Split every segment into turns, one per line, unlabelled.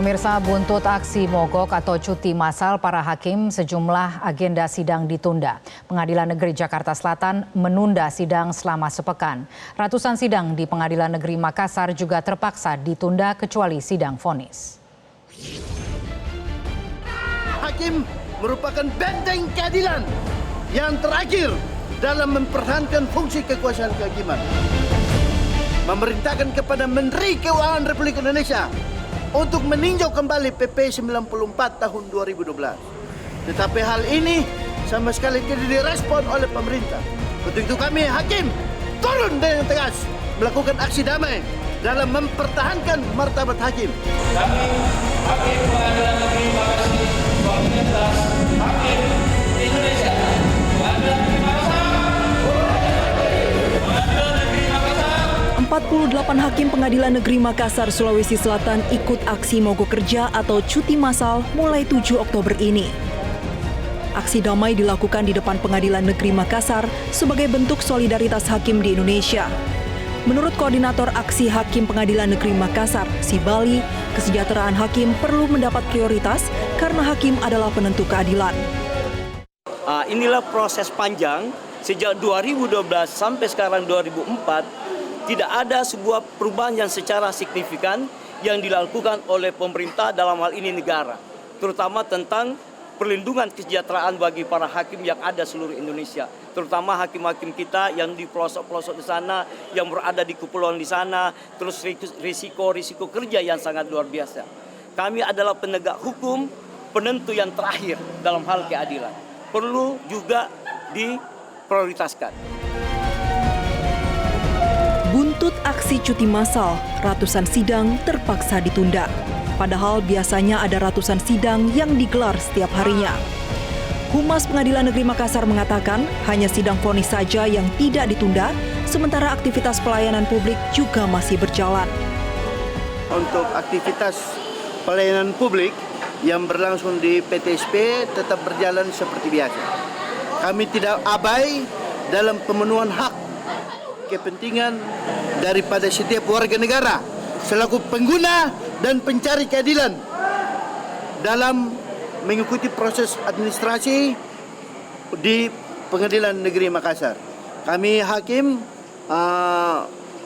Pemirsa, buntut aksi mogok atau cuti massal para hakim, sejumlah agenda sidang ditunda. Pengadilan Negeri Jakarta Selatan menunda sidang selama sepekan. Ratusan sidang di Pengadilan Negeri Makassar juga terpaksa ditunda kecuali sidang vonis.
Hakim merupakan benteng keadilan yang terakhir dalam mempertahankan fungsi kekuasaan kehakiman. Memerintahkan kepada Menteri Keuangan Republik Indonesia untuk meninjau kembali PP 94 tahun 2012. Tetapi hal ini sama sekali tidak direspon oleh pemerintah. Untuk itu kami hakim turun dengan tegas melakukan aksi damai dalam mempertahankan martabat hakim.
Kami hakim Pengadilan Negeri Makassar 2019, hakim Indonesia, Pengadilan Negeri Makassar,
48 hakim Pengadilan Negeri Makassar, Sulawesi Selatan ikut aksi mogok kerja atau cuti massal mulai 7 Oktober ini. Aksi damai dilakukan di depan Pengadilan Negeri Makassar sebagai bentuk solidaritas hakim di Indonesia. Menurut Koordinator Aksi Hakim Pengadilan Negeri Makassar, Sibali, kesejahteraan hakim perlu mendapat prioritas karena hakim adalah penentu keadilan.
Inilah proses panjang sejak 2012 sampai sekarang 2004. Tidak ada sebuah perubahan yang secara signifikan yang dilakukan oleh pemerintah dalam hal ini negara. Terutama tentang perlindungan kesejahteraan bagi para hakim yang ada seluruh Indonesia. Terutama hakim-hakim kita yang di pelosok-pelosok di sana, yang berada di kepulauan di sana, terus risiko kerja yang sangat luar biasa. Kami adalah penegak hukum, penentu yang terakhir dalam hal keadilan. Perlu juga diprioritaskan.
Buntut aksi cuti massal, ratusan sidang terpaksa ditunda. Padahal biasanya ada ratusan sidang yang digelar setiap harinya. Humas Pengadilan Negeri Makassar mengatakan hanya sidang vonis saja yang tidak ditunda, sementara aktivitas pelayanan publik juga masih berjalan.
Untuk aktivitas pelayanan publik yang berlangsung di PTSP tetap berjalan seperti biasa. Kami tidak abai dalam pemenuhan hak kepentingan daripada setiap warga negara selaku pengguna dan pencari keadilan dalam mengikuti proses administrasi di Pengadilan Negeri Makassar. Kami hakim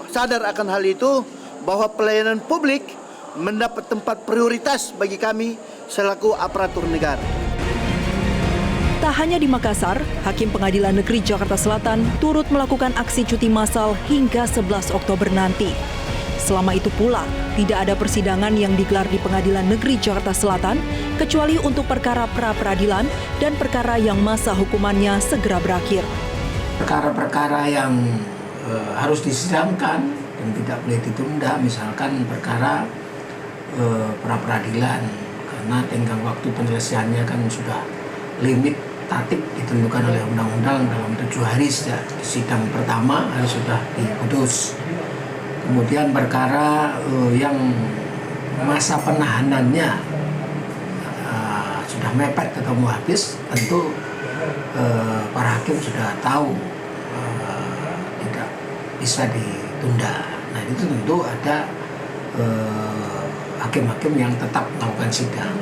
sadar akan hal itu bahwa pelayanan publik mendapat tempat prioritas bagi kami selaku aparatur negara.
Tak hanya di Makassar, Hakim Pengadilan Negeri Jakarta Selatan turut melakukan aksi cuti massal hingga 11 Oktober nanti. Selama itu pula, tidak ada persidangan yang digelar di Pengadilan Negeri Jakarta Selatan kecuali untuk perkara pra-peradilan dan perkara yang masa hukumannya segera berakhir.
Perkara-perkara yang harus disidangkan dan tidak boleh ditunda, misalkan perkara pra-peradilan, karena tenggang waktu penyelesaiannya kan sudah limit tatip ditentukan oleh undang-undang dalam 7 hari sejak sidang pertama harus sudah diputus. Kemudian perkara yang masa penahanannya sudah mepet atau mau habis, tentu para hakim sudah tahu tidak bisa ditunda. Nah itu tentu ada hakim-hakim yang tetap melakukan sidang.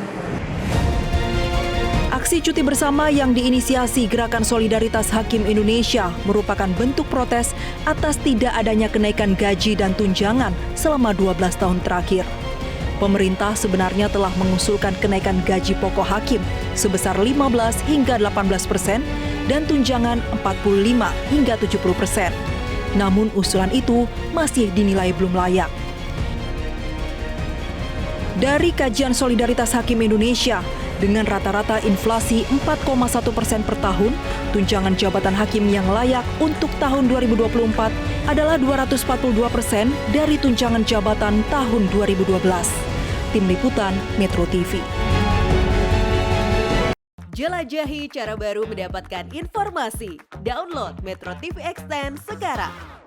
Aksi cuti bersama yang diinisiasi Gerakan Solidaritas Hakim Indonesia merupakan bentuk protes atas tidak adanya kenaikan gaji dan tunjangan selama 12 tahun terakhir. Pemerintah sebenarnya telah mengusulkan kenaikan gaji pokok hakim sebesar 15 hingga 18% dan tunjangan 45 hingga 70%. Namun usulan itu masih dinilai belum layak. Dari kajian Solidaritas Hakim Indonesia, dengan rata-rata inflasi 4,1% per tahun, tunjangan jabatan hakim yang layak untuk tahun 2024 adalah 242% dari tunjangan jabatan tahun 2012. Tim Liputan Metro TV.
Jelajahi cara baru mendapatkan informasi. Download Metro TV Extend sekarang.